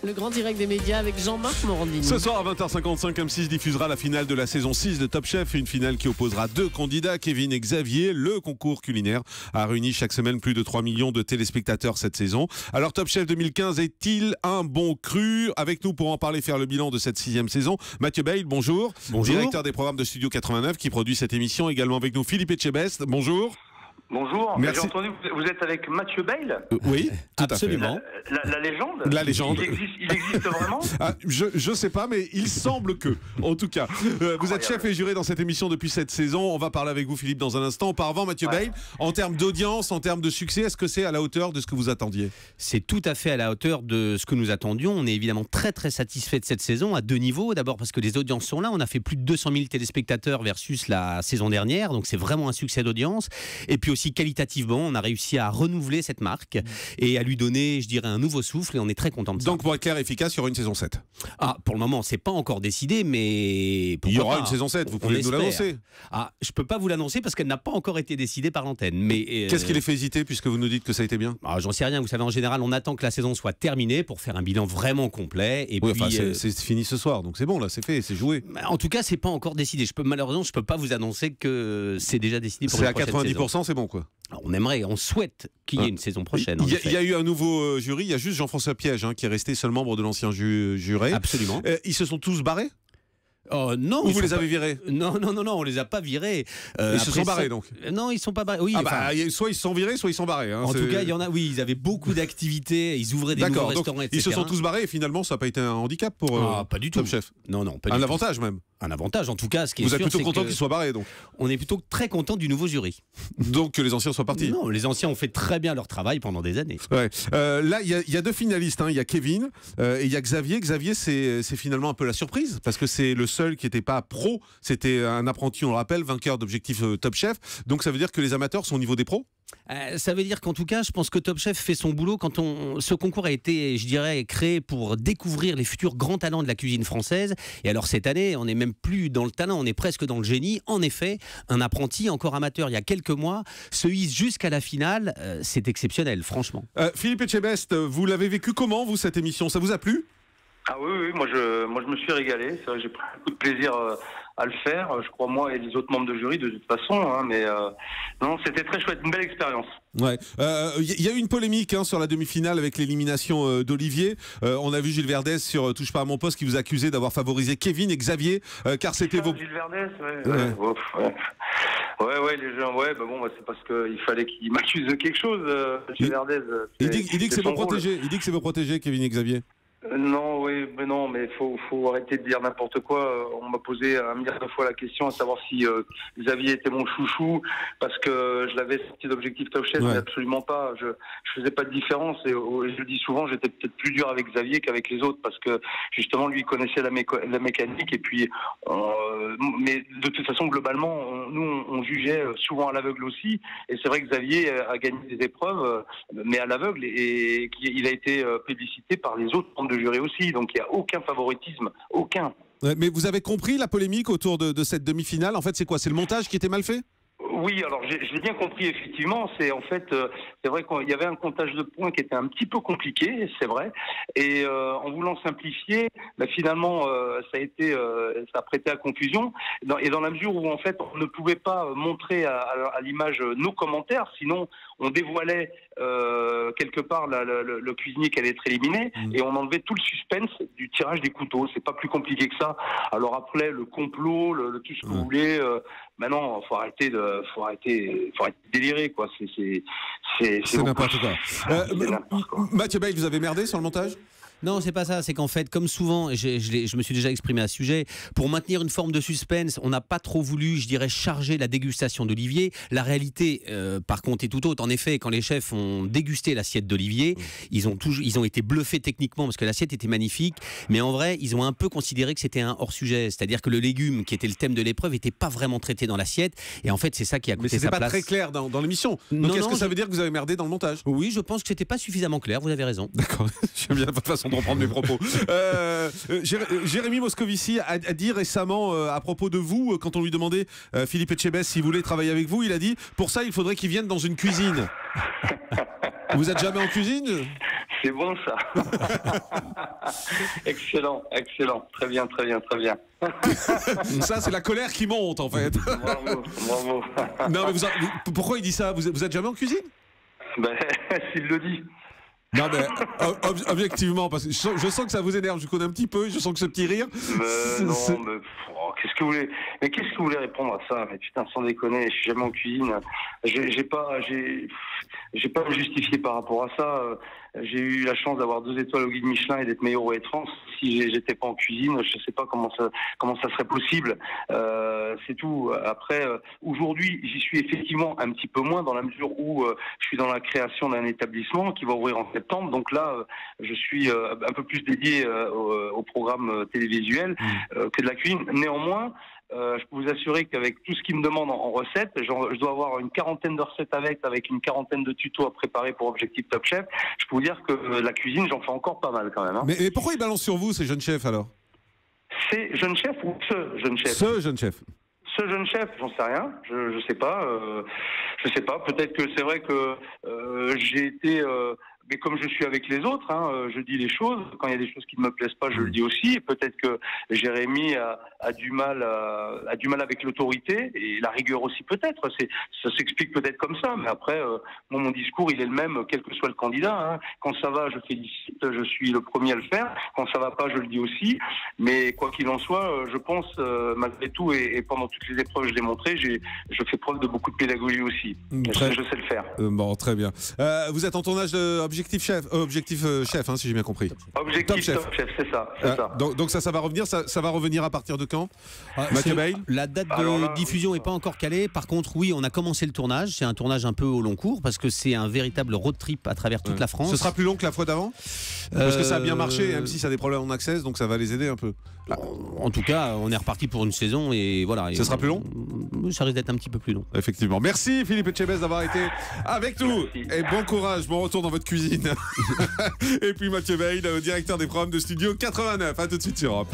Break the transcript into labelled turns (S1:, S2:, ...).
S1: Le grand direct des médias avec Jean-Marc Morandini.
S2: Ce soir à 20h55, M6 diffusera la finale de la saison 6 de Top Chef. Une finale qui opposera deux candidats, Kevin et Xavier. Le concours culinaire a réuni chaque semaine plus de 3 millions de téléspectateurs cette saison. Alors Top Chef 2015 est-il un bon cru? Avec nous pour en parler, faire le bilan de cette 6e saison, Mathieu Bayle, bonjour.
S3: Bonjour.
S2: Directeur des programmes de Studio 89 qui produit cette émission. Également avec nous Philippe Etchebest, bonjour.
S3: Bonjour,
S2: Merci.
S3: j'ai entendu que vous êtes avec Mathieu Bayle,
S2: Oui, tout
S4: absolument.
S3: la légende.
S2: La légende.
S3: Il existe vraiment?
S2: Je sais pas, mais il semble que. En tout cas, vous êtes chef et juré dans cette émission depuis cette saison. On va parler avec vous, Philippe, dans un instant. Auparavant, Mathieu Bayle, en termes d'audience, en termes de succès, est-ce que c'est à la hauteur de ce que vous attendiez?
S4: C'est tout à fait à la hauteur de ce que nous attendions. On est évidemment très très satisfait de cette saison à deux niveaux. D'abord parce que les audiences sont là. On a fait plus de 200 000 téléspectateurs versus la saison dernière. Donc c'est vraiment un succès d'audience. Et puis aussi qualitativement, on a réussi à renouveler cette marque et à lui donner, je dirais, un nouveau souffle. Et on est très content de ça.
S2: Donc pour être clair et efficace, il y aura une saison 7.
S4: Ah, pour le moment, c'est pas encore décidé, mais
S2: Il y aura
S4: pas
S2: une saison 7, vous
S4: On
S2: pouvez nous
S4: espère.
S2: l'annoncer.
S4: Ah, je peux pas vous l'annoncer parce qu'elle n'a pas encore été décidée par l'antenne. Mais
S2: Qu'est-ce qui les fait hésiter puisque vous nous dites que ça a été bien?
S4: J'en sais rien. Vous savez, en général, on attend que la saison soit terminée pour faire un bilan vraiment complet. Et
S2: Oui,
S4: puis,
S2: enfin, c'est fini ce soir, donc c'est bon, là, c'est fait, c'est joué.
S4: en tout cas, c'est pas encore décidé. Malheureusement, je peux pas vous annoncer que c'est déjà décidé pour
S2: C'est
S4: la
S2: à
S4: prochaine
S2: 90%,
S4: saison.
S2: c'est bon, quoi.
S4: On aimerait, on souhaite qu'il y ait une saison prochaine.
S2: Il y a eu un nouveau jury, il y a juste Jean-François Piège qui est resté seul membre de l'ancien juré.
S4: Absolument.
S2: Ils se sont tous barrés?
S4: Non,
S2: Ou
S4: ils
S2: vous
S4: sont
S2: les
S4: pas-
S2: avez virés?
S4: Non, on les a pas virés.
S2: Ils se
S4: Après
S2: sont barrés
S4: ça-
S2: donc?
S4: Non, ils sont pas barrés. Oui,
S2: Ah
S4: enfin,
S2: soit ils se sont virés, soit ils sont barrés.
S4: en tout cas, il y en a. Oui, ils avaient beaucoup d'activités. Ils ouvraient des nouveaux
S2: D'accord, donc
S4: restaurants, etc.
S2: ils se sont tous barrés et finalement ça n'a pas été un handicap pour
S4: Pas du tout.
S2: Top Chef.
S4: Non, pas du
S2: Un
S4: tout.
S2: avantage même.
S4: Un avantage, en tout cas. Ce qui est
S2: Vous êtes
S4: sûr,
S2: plutôt
S4: c'est
S2: content
S4: que
S2: qu'ils soient barrés donc.
S4: On est plutôt très content du nouveau jury.
S2: Donc que les anciens soient partis.
S4: Non, les anciens ont fait très bien leur travail pendant des années.
S2: Ouais. Là, il y a deux finalistes. Il y a Kevin et il y a Xavier. Xavier, c'est finalement un peu la surprise parce que c'est le seul qui n'était pas pro. C'était un apprenti, on le rappelle, vainqueur d'objectif Top Chef. Donc ça veut dire que les amateurs sont au niveau des pros?
S4: Ça veut dire qu'en tout cas, je pense que Top Chef fait son boulot ce concours a été, je dirais, créé pour découvrir les futurs grands talents de la cuisine française. Et alors cette année, on n'est même plus dans le talent, on est presque dans le génie. En effet, un apprenti encore amateur il y a quelques mois se hisse jusqu'à la finale. C'est exceptionnel, franchement.
S2: Philippe Etchebest, vous l'avez vécu comment, vous, cette émission? Ça vous a plu?
S3: Ah oui, moi je me suis régalé. C'est vrai que j'ai pris beaucoup de plaisir à le faire. Je crois moi et les autres membres de jury de toute façon. Mais non, c'était très chouette, une belle expérience.
S2: Ouais. Y a eu une polémique sur la demi-finale avec l'élimination d'Olivier. On a vu Gilles Verdez sur Touche pas à mon poste qui vous accusait d'avoir favorisé Kevin et Xavier car c'était vos...
S3: Gilles Verdez, ouais, les gens, c'est parce qu'il fallait qu'il m'accuse de quelque chose, Gilles Verdez.
S2: Il dit que c'est
S3: son
S2: vos protégés. Il dit que c'est vos protégés, Kevin et Xavier.
S3: Non, mais faut arrêter de dire n'importe quoi. On m'a posé un milliard de fois la question à savoir si Xavier était mon chouchou parce que je l'avais sorti d'objectif Top Chef, mais absolument pas. Je faisais pas de différence et je le dis souvent, j'étais peut-être plus dur avec Xavier qu'avec les autres parce que justement lui connaissait la mécanique et puis mais de toute façon globalement on jugeait souvent à l'aveugle aussi et c'est vrai que Xavier a gagné des épreuves mais à l'aveugle et il a été plébiscité par les autres membres de jury aussi, donc il n'y a aucun favoritisme, aucun.
S2: Mais vous avez compris la polémique autour de cette demi-finale? En fait, c'est quoi? C'est le montage qui était mal fait?
S3: Oui, alors je l'ai bien compris effectivement. C'est en fait, c'est vrai qu'il y avait un comptage de points qui était un petit peu compliqué, c'est vrai. Et en voulant simplifier, finalement, ça a prêté à confusion. Et dans la mesure où en fait, on ne pouvait pas montrer à l'image nos commentaires, sinon on dévoilait quelque part le cuisinier qui allait être éliminé et on enlevait tout le suspense du tirage des couteaux. C'est pas plus compliqué que ça. Alors après, le complot, tout ce que vous voulez. Maintenant, faut arrêter de délirer quoi. C'est
S2: n'importe quoi. Mathieu Bayle, vous avez merdé sur le montage?
S4: Non, c'est pas ça. C'est qu'en fait, comme souvent, je me suis déjà exprimé à ce sujet, pour maintenir une forme de suspense, on n'a pas trop voulu, je dirais, charger la dégustation d'Olivier. La réalité, par contre, est tout autre. En effet, quand les chefs ont dégusté l'assiette d'Olivier, ils ont été bluffés techniquement parce que l'assiette était magnifique. Mais en vrai, ils ont un peu considéré que c'était un hors-sujet. C'est-à-dire que le légume, qui était le thème de l'épreuve, n'était pas vraiment traité dans l'assiette. Et en fait, c'est ça qui a coûté sa place.
S2: Mais c'était pas très clair dans l'émission. Donc est-ce que ça veut dire que vous avez merdé dans le montage?
S4: Oui, je pense que c'était pas suffisamment clair. Vous avez raison.
S2: D'accord. J'aime bien votre façon de reprendre mes propos. Jérémy Moscovici a dit récemment à propos de vous, quand on lui demandait Philippe Etchebest s'il voulait travailler avec vous, il a dit pour ça il faudrait qu'il vienne dans une cuisine. Vous êtes jamais en cuisine?
S3: C'est bon ça. Excellent, excellent. Très bien, très bien, très bien.
S2: Ça, c'est la colère qui monte, en fait.
S3: Bravo, bravo.
S2: Non, mais pourquoi il dit ça? Vous êtes jamais en cuisine?
S3: Ben, s'il le dit.
S2: Non, mais objectivement, parce que je sens que ça vous énerve, je vous connais un petit peu, je sens que ce petit rire.
S3: Non, mais qu'est-ce que vous voulez? Mais qu'est-ce que vous voulez répondre à ça? Mais putain, sans déconner, je suis jamais en cuisine. J'ai pas à me justifier par rapport à ça. J'ai eu la chance d'avoir 2 étoiles au guide Michelin et d'être meilleur au de France. Si j'étais pas en cuisine, je sais pas comment ça serait possible. C'est tout. Après, aujourd'hui, j'y suis effectivement un petit peu moins dans la mesure où je suis dans la création d'un établissement qui va ouvrir en septembre. Donc là, je suis un peu plus dédié au programme télévisuel que de la cuisine. Néanmoins, je peux vous assurer qu'avec tout ce qu'ils me demandent en recettes, je dois avoir une 40aine de recettes avec une 40aine de tutos à préparer pour Objectif Top Chef. Je peux vous dire que la cuisine, j'en fais encore pas mal quand même. Hein.
S2: Mais pourquoi ils balancent sur vous, ces jeunes chefs, alors?
S3: C'est jeune chef ou ce jeune chef?
S2: Ce jeune chef.
S3: Ce jeune chef, j'en sais rien. Je sais pas. Je sais pas. Peut-être que c'est vrai que j'ai été... mais comme je suis avec les autres, hein, je dis les choses. Quand il y a des choses qui ne me plaisent pas, je le dis aussi. Et peut-être que Jérémy a du mal avec l'autorité et la rigueur aussi peut-être. Ça s'explique peut-être comme ça. Mais après, moi, mon discours, il est le même, quel que soit le candidat. Hein. Quand ça va, je félicite, je suis le premier à le faire. Quand ça va pas, je le dis aussi. Mais quoi qu'il en soit, je pense, malgré tout, et pendant toutes les épreuves, je l'ai montré, je fais preuve de beaucoup de pédagogie aussi. Je sais le faire.
S2: Bon, très bien. Vous êtes en tournage de Objectif Chef, hein, si j'ai bien compris.
S3: Objectif Top Chef, c'est ça.
S2: Donc ça va revenir. Ça va revenir à partir de quand? Mathieu Bayle?
S4: La date de diffusion n'est pas encore calée. Par contre, oui, on a commencé le tournage. C'est un tournage un peu au long cours parce que c'est un véritable road trip à travers toute la France.
S2: Ce sera plus long que la fois d'avant? Parce que ça a bien marché, même si ça a des problèmes en accès, donc ça va les aider un peu.
S4: En tout cas, on est reparti pour une saison et voilà.
S2: Ça sera plus long?
S4: Ça risque d'être un petit peu plus long.
S2: Effectivement. Merci Philippe Etchebest d'avoir été avec nous.
S3: Merci.
S2: Et bon courage, bon retour dans votre cuisine. Et puis Mathieu Bayle, directeur des programmes de Studio 89. À tout de suite sur Europe.